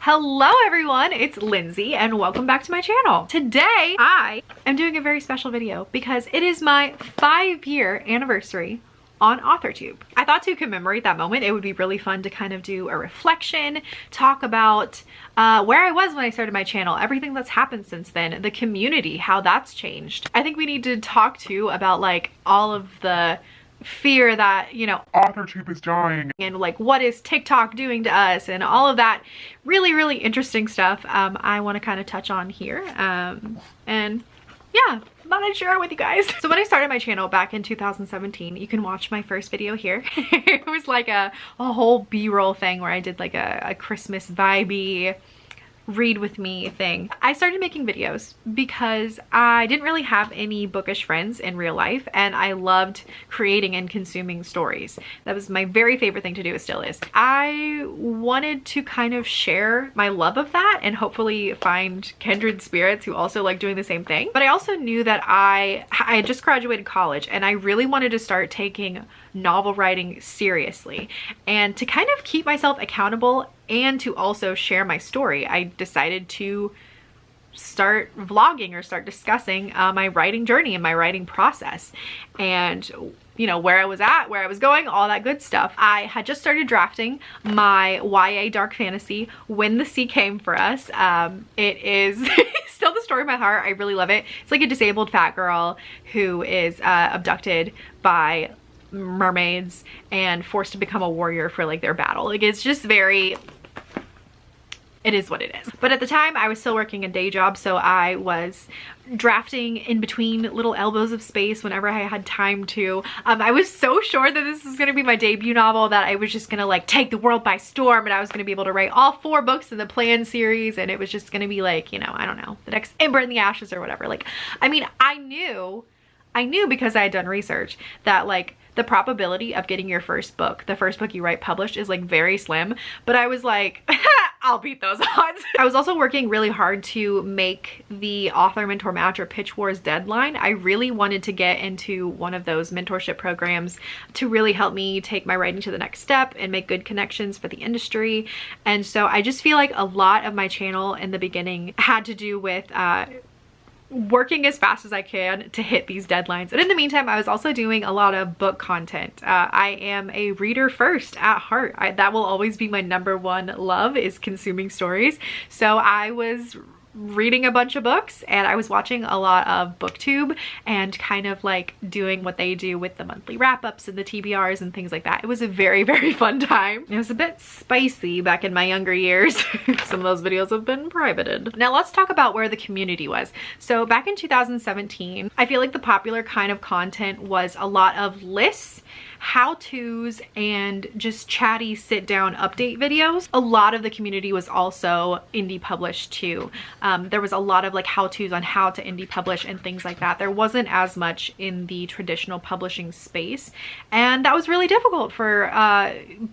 Hello everyone, it's Lindsay and welcome back to my channel. Today I am doing a very special video because it is my 5-year anniversary on Authortube. I thought to commemorate that moment, it would be really fun to kind of do a reflection, talk about where I was when I started my channel, everything that's happened since then, the community, how that's changed. I think we need to talk too about like all of the fear that, you know, Authortube is dying and like what is TikTok doing to us and all of that really interesting stuff I want to kind of touch on here and yeah, thought I'd share it with you guys. So when I started my channel back in 2017, you can watch my first video here. It was like a whole b-roll thing where I did like a Christmas vibey read with me thing. I started making videos because I didn't really have any bookish friends in real life and I loved creating and consuming stories. That was my very favorite thing to do, it still is. I wanted to kind of share my love of that and hopefully find kindred spirits who also like doing the same thing. But I also knew that I had just graduated college and I really wanted to start taking novel writing seriously, and to kind of keep myself accountable and to also share my story, I decided to start vlogging or start discussing my writing journey and my writing process and, you know, where I was at, where I was going, all that good stuff. I had just started drafting my YA dark fantasy, When the Sea Came for Us. It is still the story of my heart. I really love it. It's like a disabled fat girl who is abducted by mermaids and forced to become a warrior for like their battle. Like it's just very, it is what it is. But at the time I was still working a day job, so I was drafting in between little elbows of space whenever I had time to. I was so sure that this was going to be my debut novel, that I was just going to like take the world by storm and I was going to be able to write all 4 books in the planned series and it was just going to be like, you know, I don't know, the next Ember in the Ashes or whatever. Like, I mean, I knew because I had done research that like the probability of getting your first book, the first book you write, published is like very slim, but I was like, I'll beat those odds. I was also working really hard to make the author mentor match or pitch wars deadline. I really wanted to get into one of those mentorship programs to really help me take my writing to the next step and make good connections for the industry. And so I just feel like a lot of my channel in the beginning had to do with working as fast as I can to hit these deadlines. And in the meantime, I was also doing a lot of book content. I am a reader first at heart. That will always be my #1 love, is consuming stories. So I was reading a bunch of books and I was watching a lot of booktube and kind of like doing what they do with the monthly wrap-ups and the TBRs and things like that. It was a very fun time. It was a bit spicy back in my younger years. Some of those videos have been privated. Now let's talk about where the community was. So back in 2017, I feel like the popular kind of content was a lot of lists, how-tos, and just chatty sit-down update videos. A lot of the community was also indie published too. There was a lot of like how-tos on how to indie publish and things like that. There wasn't as much in the traditional publishing space, and that was really difficult for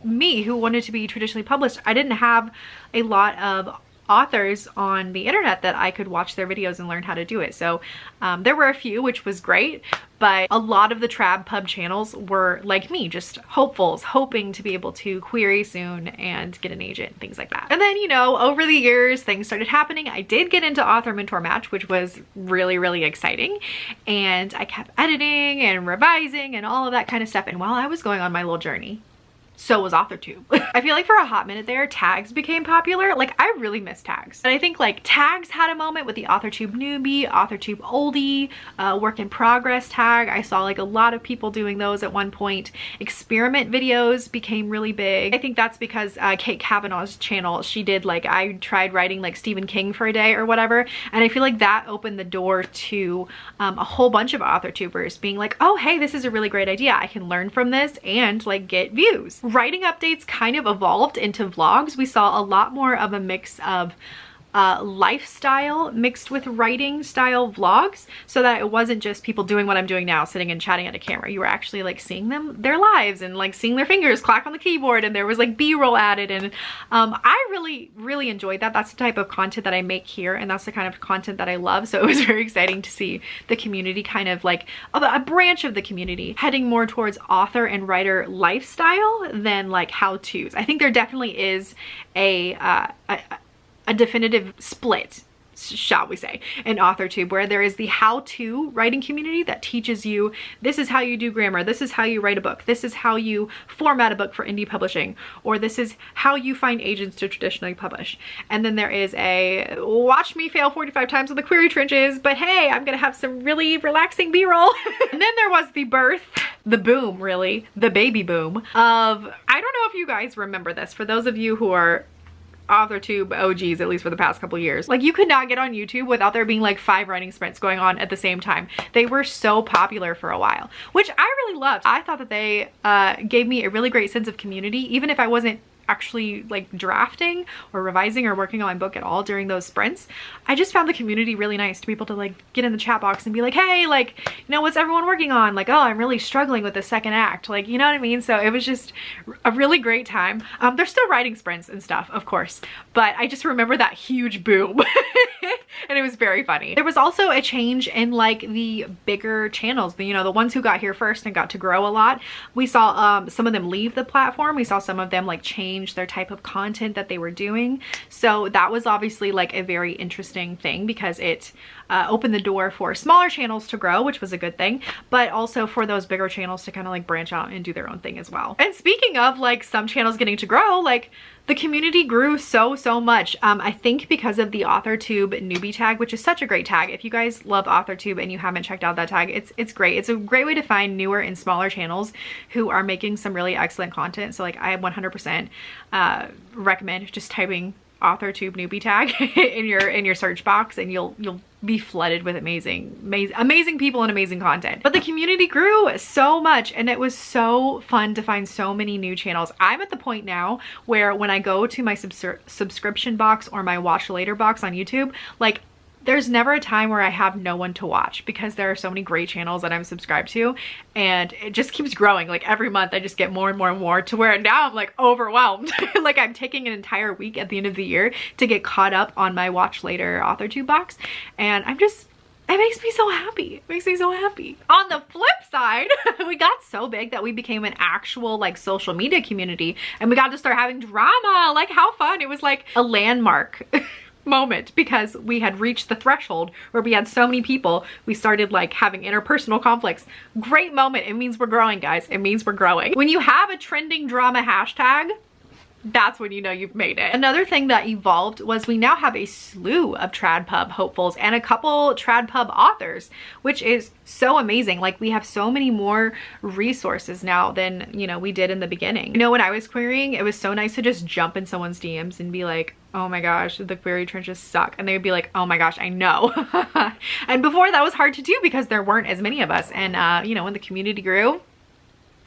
me who wanted to be traditionally published. I didn't have a lot of authors on the internet that I could watch their videos and learn how to do it. So there were a few, which was great, but a lot of the trad pub channels were like me, just hopefuls, hoping to be able to query soon and get an agent, things like that. And then, you know, over the years, things started happening. I did get into author mentor match, which was really exciting. And I kept editing and revising and all of that kind of stuff. And while I was going on my little journey, so was Authortube. I feel like for a hot minute there, tags became popular. Like, I really miss tags. And I think like tags had a moment with the Authortube newbie, Authortube oldie, work in progress tag. I saw like a lot of people doing those at one point. Experiment videos became really big. I think that's because Kate Kavanaugh's channel, she did like, I tried writing like Stephen King for a day or whatever. And I feel like that opened the door to a whole bunch of Authortubers being like, oh, hey, this is a really great idea. I can learn from this and like get views. Writing updates kind of evolved into vlogs. We saw a lot more of a mix of lifestyle mixed with writing style vlogs, so that it wasn't just people doing what I'm doing now, sitting and chatting at a camera. You were actually like seeing their lives and like seeing their fingers clack on the keyboard, and there was like b-roll added, and I really enjoyed that. That's the type of content that I make here, and that's the kind of content that I love. So it was very exciting to see the community kind of like a branch of the community heading more towards author and writer lifestyle than like how-tos. I think there definitely is a a definitive split, shall we say, in Authortube, where there is the how-to writing community that teaches you this is how you do grammar, this is how you write a book, this is how you format a book for indie publishing, or this is how you find agents to traditionally publish. And then there is a watch me fail 45 times in the query trenches, but hey, I'm gonna have some really relaxing b-roll. And then there was the birth, the boom, really, the baby boom of, I don't know if you guys remember this, for those of you who are Authortube OGs, at least for the past couple years, like you could not get on YouTube without there being like 5 writing sprints going on at the same time. They were so popular for a while, which I really loved. I thought that they gave me a really great sense of community, even if I wasn't actually like drafting or revising or working on my book at all during those sprints. I just found the community really nice to be able to like get in the chat box and be like, hey, like, you know, what's everyone working on? Like, oh, I'm really struggling with the second act. Like, you know what I mean? So it was just a really great time. There's still writing sprints and stuff, of course, but I just remember that huge boom. And it was very funny. There was also a change in like the bigger channels, you know, the ones who got here first and got to grow a lot. We saw some of them leave the platform. We saw some of them like change their type of content that they were doing. So that was obviously like a very interesting thing, because it opened the door for smaller channels to grow, which was a good thing, but also for those bigger channels to kind of like branch out and do their own thing as well. And speaking of like some channels getting to grow, like the community grew so much. I think because of the Authortube newbie tag, which is such a great tag. If you guys love Authortube and you haven't checked out that tag, it's great. It's a great way to find newer and smaller channels who are making some really excellent content. So like I 100% recommend just typing Authortube newbie tag in your search box, and you'll be flooded with amazing people and amazing content. But the community grew so much, and it was so fun to find so many new channels. I'm at the point now where when I go to my subscription box or my watch later box on YouTube, like there's never a time where I have no one to watch, because there are so many great channels that I'm subscribed to, and it just keeps growing. Like every month I just get more and more and more, to where now I'm like overwhelmed. Like I'm taking an entire week at the end of the year to get caught up on my watch later Authortube box, and I'm just, it makes me so happy. It makes me so happy. On the flip side, we got so big that we became an actual like social media community, and we got to start having drama. Like how fun. It was like a landmark moment, because we had reached the threshold where we had so many people, we started like having interpersonal conflicts. Great moment. It means we're growing, guys. It means we're growing. When you have a trending drama hashtag, that's when you know you've made it. Another thing that evolved was we now have a slew of TradPub hopefuls and a couple TradPub authors, which is so amazing. Like we have so many more resources now than, you know, we did in the beginning. You know, when I was querying, it was so nice to just jump in someone's DMs and be like, oh my gosh, the query trenches suck. And they would be like, oh my gosh, I know. And before that was hard to do because there weren't as many of us. And you know, when the community grew,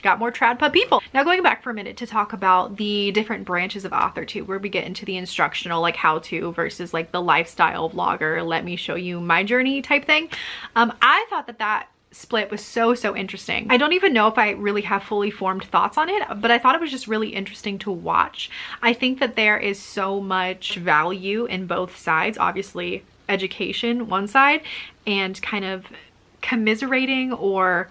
got more TradPub people. Now going back for a minute to talk about the different branches of Authortube, where we get into the instructional, like how to, versus like the lifestyle vlogger, let me show you my journey type thing. I thought that split was so interesting. I don't even know if I really have fully formed thoughts on it, but I thought it was just really interesting to watch. I think that there is so much value in both sides. Obviously education one side, and kind of commiserating or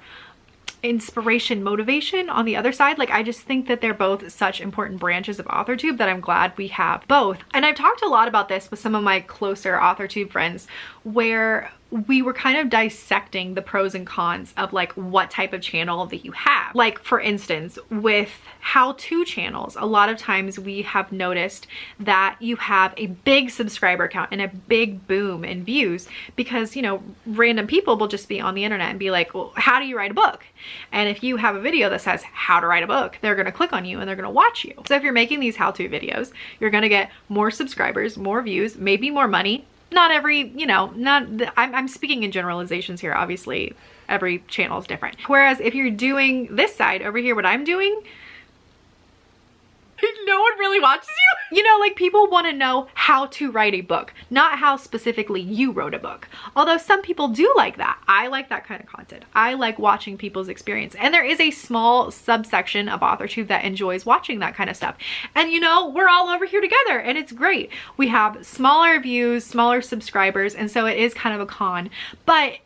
inspiration, motivation on the other side. Like I just think that they're both such important branches of Authortube that I'm glad we have both. And I've talked a lot about this with some of my closer Authortube friends, where we were kind of dissecting the pros and cons of like what type of channel that you have. Like for instance, with how-to channels, a lot of times we have noticed that you have a big subscriber count and a big boom in views because, you know, random people will just be on the internet and be like, well, how do you write a book? And if you have a video that says how to write a book, they're gonna click on you and they're gonna watch you. So if you're making these how-to videos, you're gonna get more subscribers, more views, maybe more money. Not every, you know, I'm speaking in generalizations here. Obviously, every channel is different. Whereas if you're doing this side over here, what I'm doing, no one really watches you. You know, like people want to know how to write a book, not how specifically you wrote a book. Although some people do like that. I like that kind of content. I like watching people's experience. And there is a small subsection of Authortube that enjoys watching that kind of stuff. And you know, we're all over here together and it's great. We have smaller views, smaller subscribers, and so it is kind of a con. But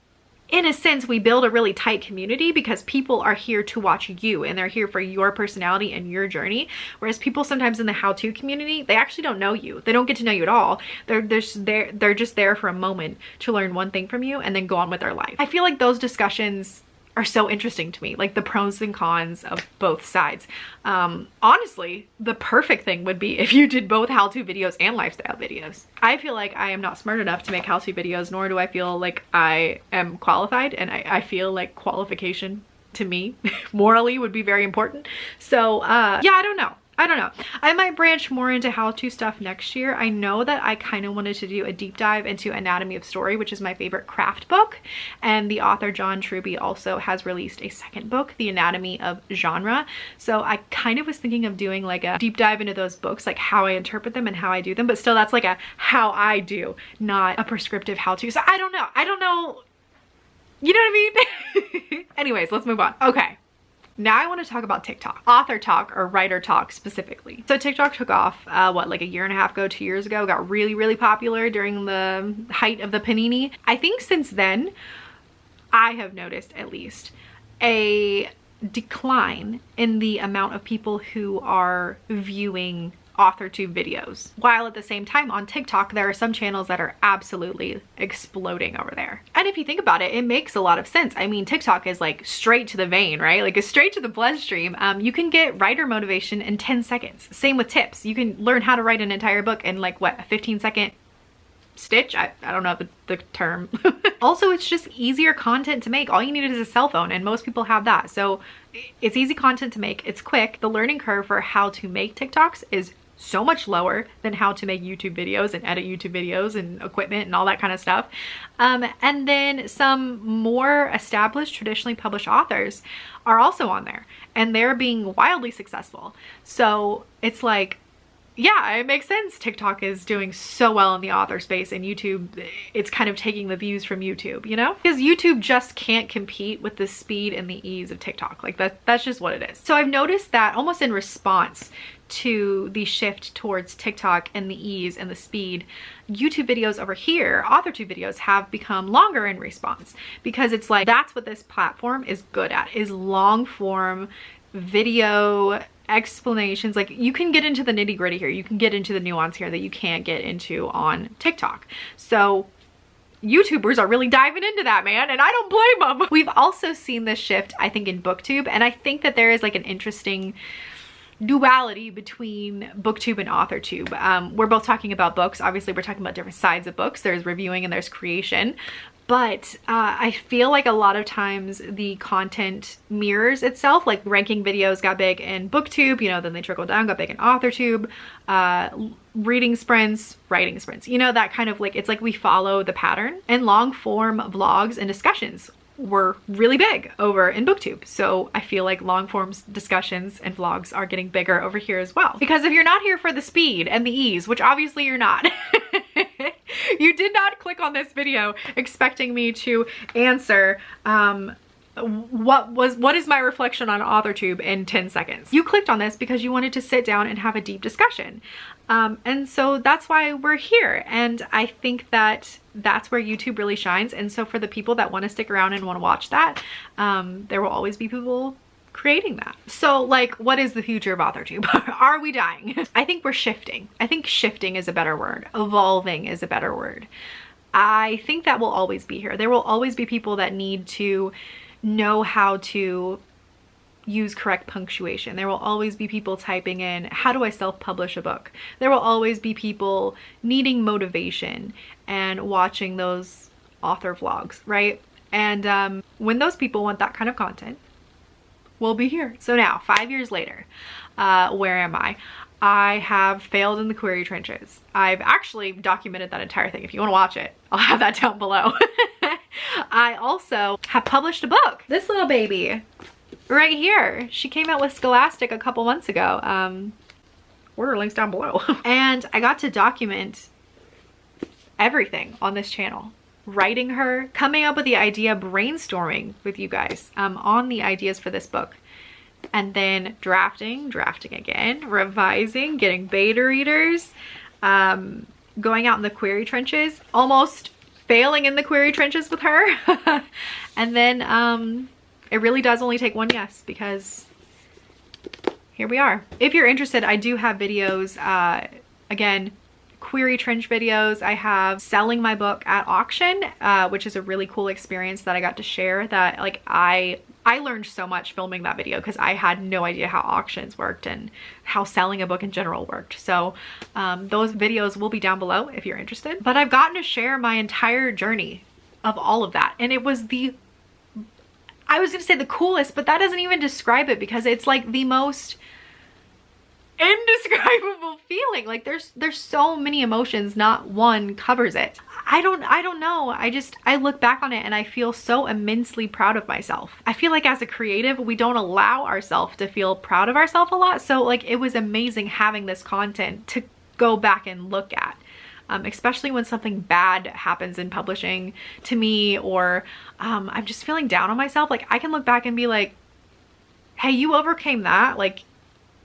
in a sense, we build a really tight community because people are here to watch you and they're here for your personality and your journey. Whereas people sometimes in the how-to community, they actually don't know you. They don't get to know you at all. They're just there for a moment to learn one thing from you and then go on with their life. I feel like those discussions are so interesting to me, like the pros and cons of both sides. Honestly, the perfect thing would be if you did both how-to videos and lifestyle videos. I feel like I am not smart enough to make how-to videos, nor do I feel like I am qualified, and I feel like qualification to me morally would be very important. So yeah, I don't know. I might branch more into how-to stuff next year. I know that I kind of wanted to do a deep dive into Anatomy of Story, which is my favorite craft book. And the author John Truby also has released a second book, The Anatomy of Genre. So I kind of was thinking of doing like a deep dive into those books, like how I interpret them and how I do them. But still, that's like a how I do, not a prescriptive how-to. So I don't know. You know what I mean? Anyways, let's move on. Okay. Now I want to talk about TikTok, author talk or writer talk specifically. So TikTok took off, what, like a year and a half ago, 2 years ago, got really, really popular during the height of the panini. I think since then, I have noticed at least a decline in the amount of people who are viewing Authortube videos, while at the same time on TikTok there are some channels that are absolutely exploding over there. And if you think about it, it makes a lot of sense. I mean, TikTok is like straight to the vein, right? Like it's straight to the bloodstream. You can get writer motivation in 10 seconds. Same with tips. You can learn how to write an entire book in like what, a 15-second stitch? I don't know the term. Also, it's just easier content to make. All you need is a cell phone, and most people have that. So it's easy content to make. It's quick. The learning curve for how to make TikToks is so much lower than how to make YouTube videos and edit YouTube videos and equipment and all that kind of stuff. And then some more established, traditionally published authors are also on there, and they're being wildly successful. So it's like, yeah, it makes sense. TikTok is doing so well in the author space, and YouTube, it's kind of taking the views from YouTube, you know? Because YouTube just can't compete with the speed and the ease of TikTok. Like that's just what it is. So I've noticed that almost in response to the shift towards TikTok and the ease and the speed, YouTube videos over here, Authortube videos, have become longer in response, because it's like, that's what this platform is good at, is long form video explanations. Like you can get into the nitty gritty here, you can get into the nuance here that you can't get into on TikTok. So YouTubers are really diving into that, man, and I don't blame them. We've also seen this shift, I think, in BookTube, and I think that there is like an interesting duality between BookTube and Authortube. We're both talking about books. Obviously, we're talking about different sides of books. There's reviewing and there's creation. But I feel like a lot of times the content mirrors itself. Like ranking videos got big in BookTube, you know, then they trickled down, got big in Authortube. Reading sprints, writing sprints, you know, that kind of like, it's like we follow the pattern. And long form vlogs and discussions were really big over in BookTube. So I feel like long form discussions and vlogs are getting bigger over here as well. Because if you're not here for the speed and the ease, which obviously you're not, you did not click on this video expecting me to answer what is my reflection on Authortube in 10 seconds. You clicked on this because you wanted to sit down and have a deep discussion. And so that's why we're here. And I think that that's where YouTube really shines. And so for the people that want to stick around and want to watch that, there will always be people creating that. So like, what is the future of Authortube? Are we dying? I think we're shifting. I think shifting is a better word. Evolving is a better word. I think that will always be here. There will always be people that need to know how to use correct punctuation. There will always be people typing in, how do I self-publish a book? There will always be people needing motivation and watching those author vlogs, right? And when those people want that kind of content, we'll be here. So now, 5 years later, where am I? I have failed in the query trenches. I've actually documented that entire thing. If you want to watch it, I'll have that down below. I also have published a book. This little baby right here. She came out with Scholastic a couple months ago. Order links down below. And I got to document everything on this channel. Writing her, coming up with the idea, brainstorming with you guys on the ideas for this book. And then drafting again, revising, getting beta readers, going out in the query trenches, almost failing in the query trenches with her. And then it really does only take one yes, because here we are. If you're interested, I do have videos, again, query trench videos. I have selling my book at auction, which is a really cool experience that I got to share, that like I learned so much filming that video because I had no idea how auctions worked and how selling a book in general worked. So those videos will be down below if you're interested. But I've gotten to share my entire journey of all of that. And it was I was gonna say the coolest, but that doesn't even describe it, because it's like the most indescribable feeling. Like there's so many emotions, not one covers it. I don't know. I look back on it and I feel so immensely proud of myself. I feel like as a creative, we don't allow ourselves to feel proud of ourselves a lot. So like it was amazing having this content to go back and look at. Especially when something bad happens in publishing to me, or I'm just feeling down on myself. Like I can look back and be like, hey, you overcame that. Like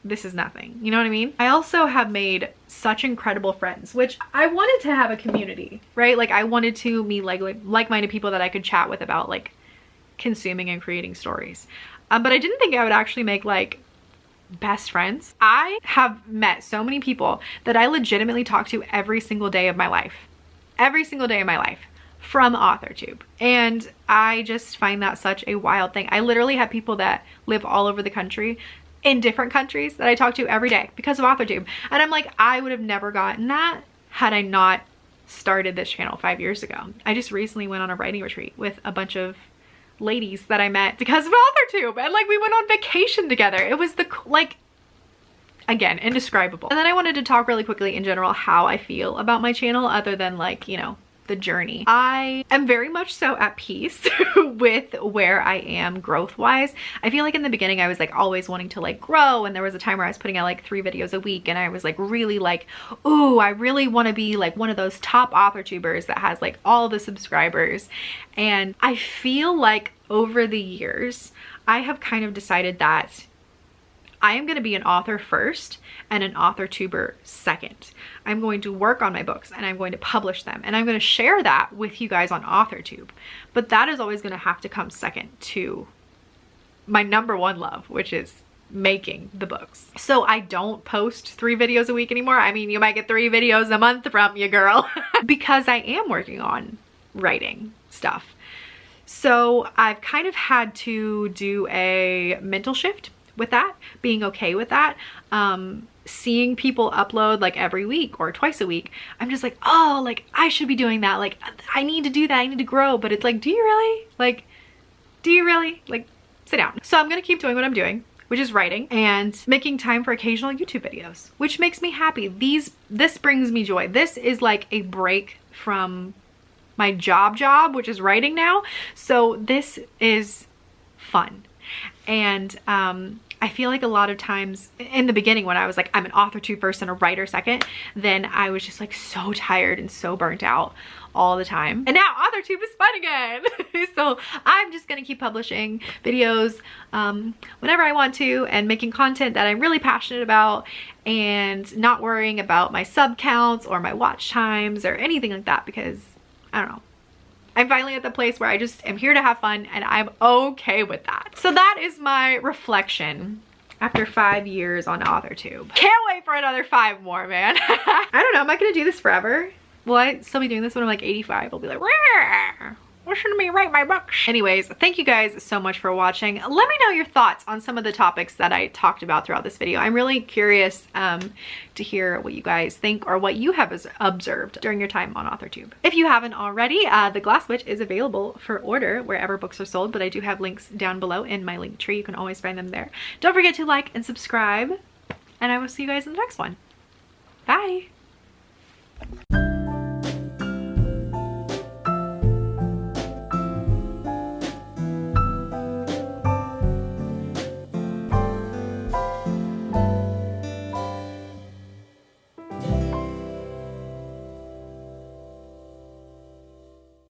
this is nothing. You know what I mean? I also have made such incredible friends, which I wanted to have a community, right? Like I wanted to meet like-minded people that I could chat with about like consuming and creating stories. But I didn't think I would actually make like best friends. I have met so many people that I legitimately talk to every single day of my life. Every single day of my life from Authortube. And I just find that such a wild thing. I literally have people that live all over the country, in different countries, that I talk to every day because of Authortube. And I'm like, I would have never gotten that had I not started this channel 5 years ago. I just recently went on a writing retreat with a bunch of ladies that I met because of Authortube, and like we went on vacation together. It was like, again, indescribable. And then I wanted to talk really quickly in general how I feel about my channel, other than like, you know, the journey. I am very much so at peace with where I am growth wise. I feel like in the beginning I was like always wanting to like grow, and there was a time where I was putting out like 3 videos a week, and I was like really like, ooh, I really want to be like one of those top Authortubers that has like all the subscribers. And I feel like over the years I have kind of decided that I am going to be an author first and an Authortuber second. I'm going to work on my books and I'm going to publish them, and I'm going to share that with you guys on Authortube. But that is always going to have to come second to my #1 love, which is making the books. So I don't post 3 videos a week anymore. I mean, you might get 3 videos a month from you, girl, because I am working on writing stuff. So I've kind of had to do a mental shift with that, being okay with that. Seeing people upload like every week or twice a week, I'm just like, oh, like I should be doing that. Like I need to do that. I need to grow. But it's like, do you really? Like, do you really? Like, sit down. So I'm gonna keep doing what I'm doing, which is writing and making time for occasional YouTube videos, which makes me happy. This brings me joy. This is like a break from my job, which is writing now. So this is fun. And I feel like a lot of times in the beginning when I was like, I'm an Authortube first and a writer second, then I was just like so tired and so burnt out all the time. And now Authortube is fun again. So I'm just gonna keep publishing videos whenever I want to, and making content that I'm really passionate about, and not worrying about my sub counts or my watch times or anything like that, because I don't know. I'm finally at the place where I just am here to have fun, and I'm okay with that. So that is my reflection after 5 years on Authortube. Can't wait for another 5 more, man. I don't know, am I gonna do this forever? Will I still be doing this when I'm like 85? I'll be like, rah! Listen to me write my books. Anyways, thank you guys so much for watching. Let me know your thoughts on some of the topics that I talked about throughout this video. I'm really curious to hear what you guys think, or what you have observed during your time on Authortube. If you haven't already, The Glass Witch is available for order wherever books are sold, but I do have links down below in my link tree. You can always find them there. Don't forget to like and subscribe, and I will see you guys in the next one. Bye.